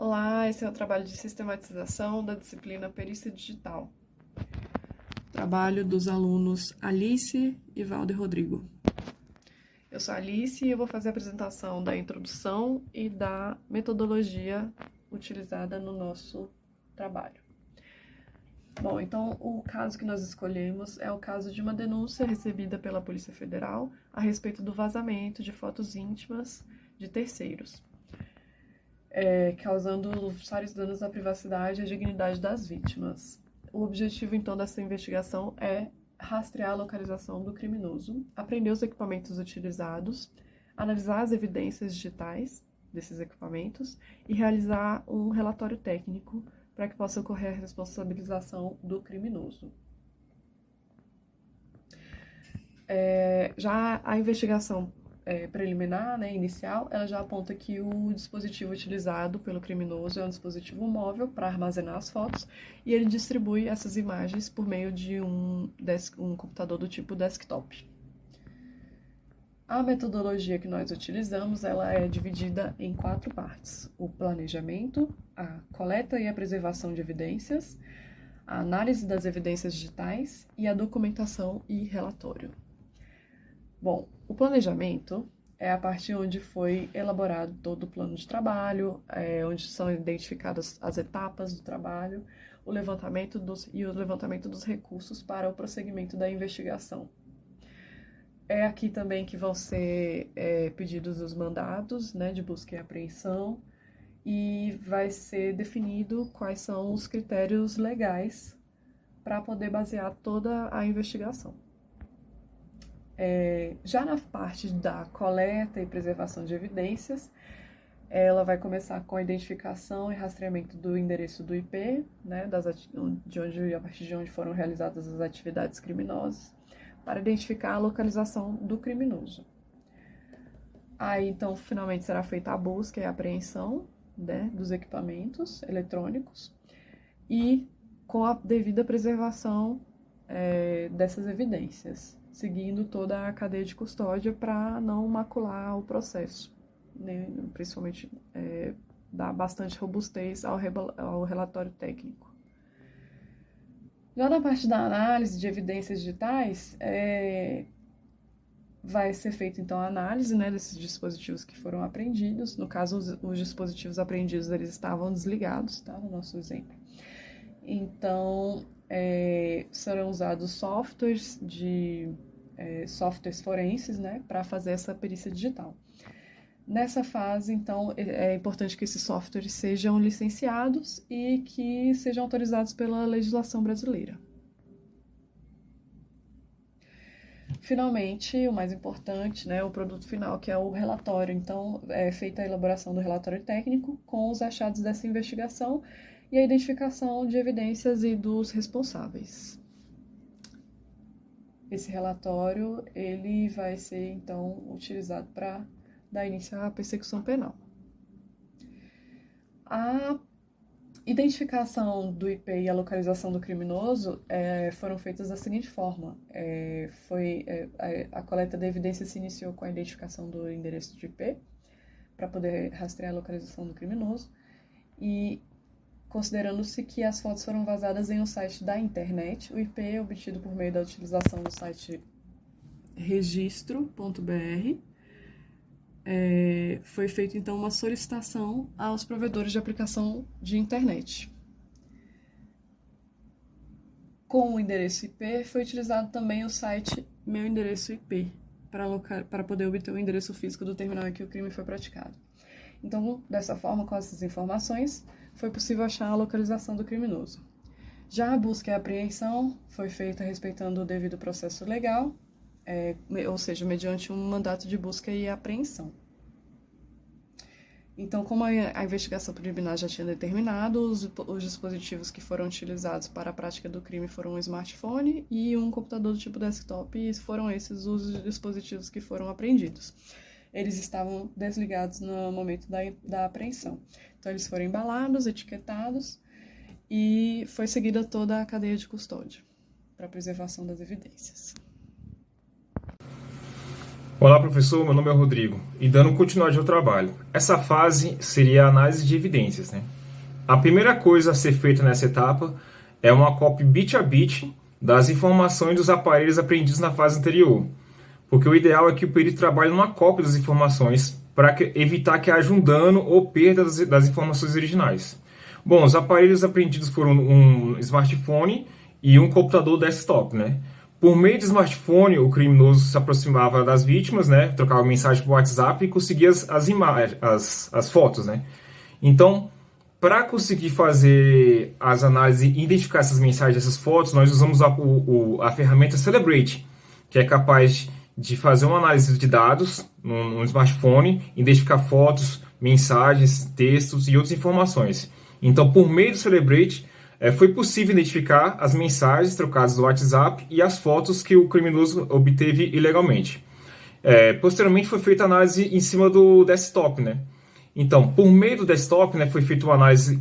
Olá, esse é o trabalho de sistematização da disciplina Perícia Digital. Trabalho dos alunos Alice e Valder Rodrigo. Eu sou a Alice e eu vou fazer a apresentação da introdução e da metodologia utilizada no nosso trabalho. Bom, então o caso que nós escolhemos é o caso de uma denúncia recebida pela Polícia Federal a respeito do vazamento de fotos íntimas de terceiros, causando sérios danos à privacidade e à dignidade das vítimas. O objetivo, então, dessa investigação é rastrear a localização do criminoso, apreender os equipamentos utilizados, analisar as evidências digitais desses equipamentos e realizar um relatório técnico para que possa ocorrer a responsabilização do criminoso. Já a investigação preliminar, inicial, ela já aponta que o dispositivo utilizado pelo criminoso é um dispositivo móvel para armazenar as fotos e ele distribui essas imagens por meio de um computador do tipo desktop. A metodologia que nós utilizamos, ela é dividida em 4 partes: o planejamento, a coleta e a preservação de evidências, a análise das evidências digitais e a documentação e relatório. Bom, o planejamento é a parte onde foi elaborado todo o plano de trabalho, onde são identificadas as etapas do trabalho, o levantamento dos recursos para o prosseguimento da investigação. É aqui também que vão ser pedidos os mandados, de busca e apreensão, e vai ser definido quais são os critérios legais para poder basear toda a investigação. Já na parte da coleta e preservação de evidências, ela vai começar com a identificação e rastreamento do endereço do IP, a partir de onde foram realizadas as atividades criminosas, para identificar a localização do criminoso. Aí, então, finalmente será feita a busca e a apreensão dos equipamentos eletrônicos e com a devida preservação dessas evidências, seguindo toda a cadeia de custódia para não macular o processo, principalmente dar bastante robustez ao relatório técnico. Já na parte da análise de evidências digitais, vai ser feita então a análise desses dispositivos que foram apreendidos. No caso, os dispositivos apreendidos eles estavam desligados, tá? No nosso exemplo. Então, serão usados softwares forenses, para fazer essa perícia digital. Nessa fase, então, é importante que esses softwares sejam licenciados e que sejam autorizados pela legislação brasileira. Finalmente, o mais importante, o produto final, que é o relatório. Então, é feita a elaboração do relatório técnico com os achados dessa investigação e a identificação de evidências e dos responsáveis. Esse relatório ele vai ser, então, utilizado para dar início à persecução penal. A identificação do IP e a localização do criminoso foram feitas da seguinte forma. A coleta de evidências se iniciou com a identificação do endereço de IP, para poder rastrear a localização do criminoso, e considerando-se que as fotos foram vazadas em um site da internet, o IP é obtido por meio da utilização do site registro.br. Foi feita então uma solicitação aos provedores de aplicação de internet. Com o endereço IP, foi utilizado também o site Meu Endereço IP, para poder obter o endereço físico do terminal em que o crime foi praticado. Então, dessa forma, com essas informações, foi possível achar a localização do criminoso. Já a busca e a apreensão foi feita respeitando o devido processo legal, ou seja, mediante um mandato de busca e apreensão. Então, como a investigação preliminar já tinha determinado, os dispositivos que foram utilizados para a prática do crime foram um smartphone e um computador do tipo desktop, e foram esses os dispositivos que foram apreendidos. Eles estavam desligados no momento da apreensão. Então, eles foram embalados, etiquetados, e foi seguida toda a cadeia de custódia para a preservação das evidências. Olá, professor. Meu nome é Rodrigo. E dando continuidade ao trabalho. Essa fase seria a análise de evidências, né? A primeira coisa a ser feita nessa etapa é uma cópia bit a bit das informações dos aparelhos aprendidos na fase anterior. Porque o ideal é que o perito trabalhe numa cópia das informações para evitar que haja um dano ou perda das informações originais. Bom, os aparelhos aprendidos foram um smartphone e um computador desktop, né? Por meio do smartphone, o criminoso se aproximava das vítimas, né? Trocava mensagem por WhatsApp e conseguia as fotos, né? Então, para conseguir fazer as análises e identificar essas mensagens, essas fotos, nós usamos a ferramenta Celebrate, que é capaz de fazer uma análise de dados no smartphone, identificar fotos, mensagens, textos e outras informações. Então, por meio do Celebrate, foi possível identificar as mensagens trocadas do WhatsApp e as fotos que o criminoso obteve ilegalmente. Posteriormente, foi feita a análise em cima do desktop, né? Então, por meio do desktop, né, foi feita uma análise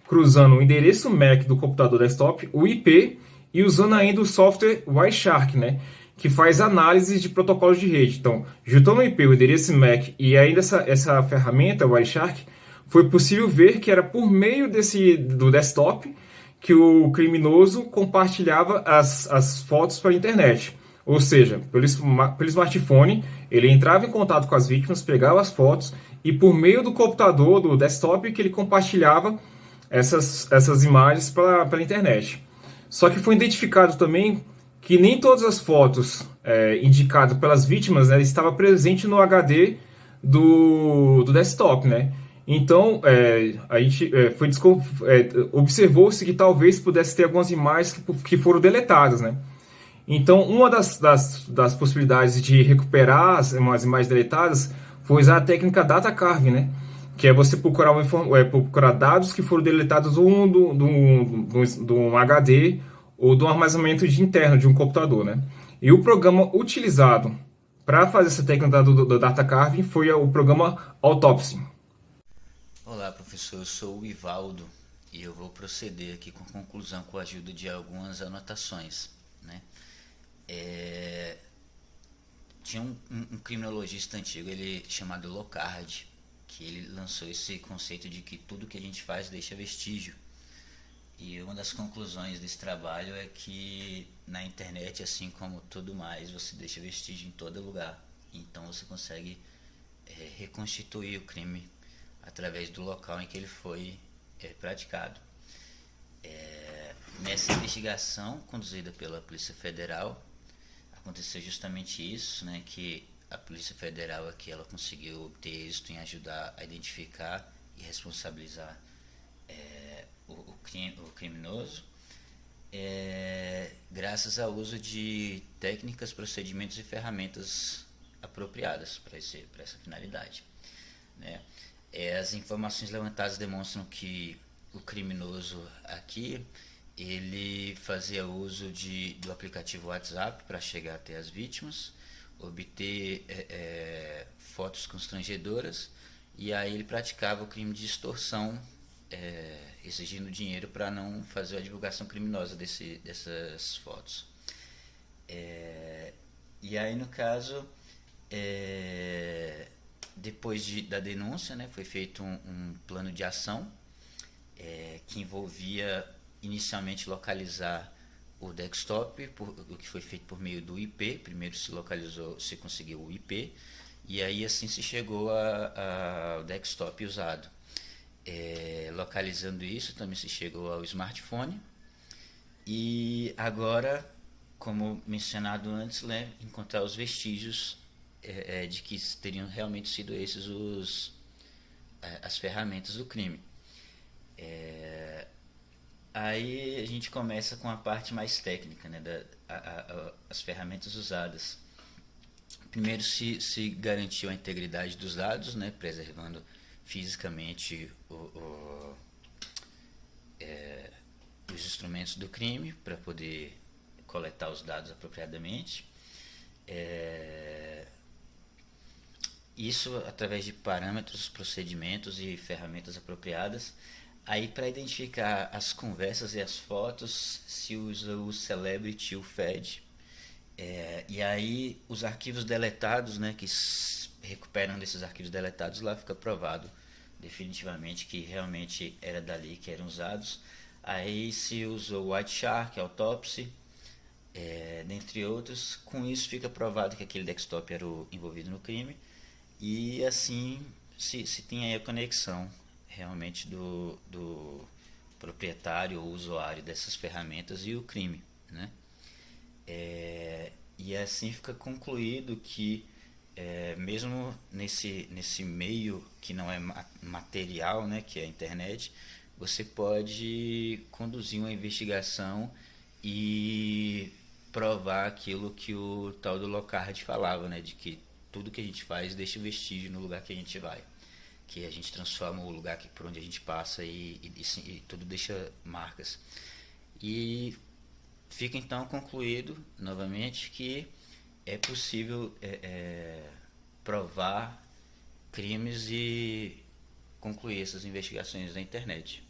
cruzando o endereço MAC do computador desktop, o IP, e usando ainda o software Wireshark, né, que faz análise de protocolos de rede. Então, juntando o IP, o endereço MAC e ainda essa ferramenta, o Wireshark, foi possível ver que era por meio do desktop que o criminoso compartilhava as fotos para a internet. Ou seja, pelo smartphone, ele entrava em contato com as vítimas, pegava as fotos e por meio do computador, do desktop, que ele compartilhava essas imagens para a internet. Só que foi identificado também que nem todas as fotos indicadas pelas vítimas, né, estavam presentes no HD do desktop, né? Então, a gente observou-se que talvez pudesse ter algumas imagens que foram deletadas, né? Então, uma das possibilidades de recuperar umas imagens deletadas foi usar a técnica data carving, né? Que é você procurar dados que foram deletados de um HD ou de um armazenamento interno de um computador, né? E o programa utilizado para fazer essa técnica do data carving foi o programa Autopsy. Olá, professor. Eu sou o Ivaldo e eu vou proceder aqui com a conclusão com a ajuda de algumas anotações, né? Tinha um criminologista antigo, ele chamado Lockhart, que ele lançou esse conceito de que tudo que a gente faz deixa vestígio. E uma das conclusões desse trabalho é que na internet, assim como tudo mais, você deixa vestígio em todo lugar. Então você consegue reconstituir o crime através do local em que ele foi praticado. Nessa investigação conduzida pela Polícia Federal, aconteceu justamente isso, né, que a Polícia Federal aqui ela conseguiu obter êxito em ajudar a identificar e responsabilizar o criminoso, graças ao uso de técnicas, procedimentos e ferramentas apropriadas para essa finalidade, né? As informações levantadas demonstram que o criminoso aqui ele fazia uso do aplicativo WhatsApp para chegar até as vítimas, obter fotos constrangedoras, e aí ele praticava o crime de extorsão, exigindo dinheiro para não fazer a divulgação criminosa dessas fotos. E aí, no caso, depois da denúncia, né, foi feito um plano de ação que envolvia inicialmente localizar o desktop, o que foi feito por meio do IP. Primeiro se conseguiu o IP, e aí assim se chegou ao desktop usado. Localizando isso, também se chegou ao smartphone, e agora, como mencionado antes, né, encontrar os vestígios de que teriam realmente sido esses as ferramentas do crime. Aí a gente começa com a parte mais técnica, né, as ferramentas usadas. Primeiro se garantiu a integridade dos dados, né, preservando fisicamente os instrumentos do crime para poder coletar os dados apropriadamente. Isso através de parâmetros, procedimentos e ferramentas apropriadas. Aí, para identificar as conversas e as fotos, se usa o Celebrity e o FED, E aí os arquivos deletados, né, recuperam desses arquivos deletados, lá fica provado definitivamente que realmente era dali que eram usados. Aí se usou White Shark, Autopsy, dentre outros. Com isso fica provado que aquele desktop era o envolvido no crime, e assim se tem aí a conexão realmente do proprietário ou usuário dessas ferramentas e o crime, né? E assim fica concluído que mesmo nesse meio que não é material, né, que é a internet, você pode conduzir uma investigação e provar aquilo que o tal do Lockhart falava, né, de que tudo que a gente faz deixa vestígio no lugar que a gente vai, que a gente transforma o lugar por onde a gente passa e tudo deixa marcas. E fica então concluído novamente que é possível provar crimes e concluir essas investigações na internet.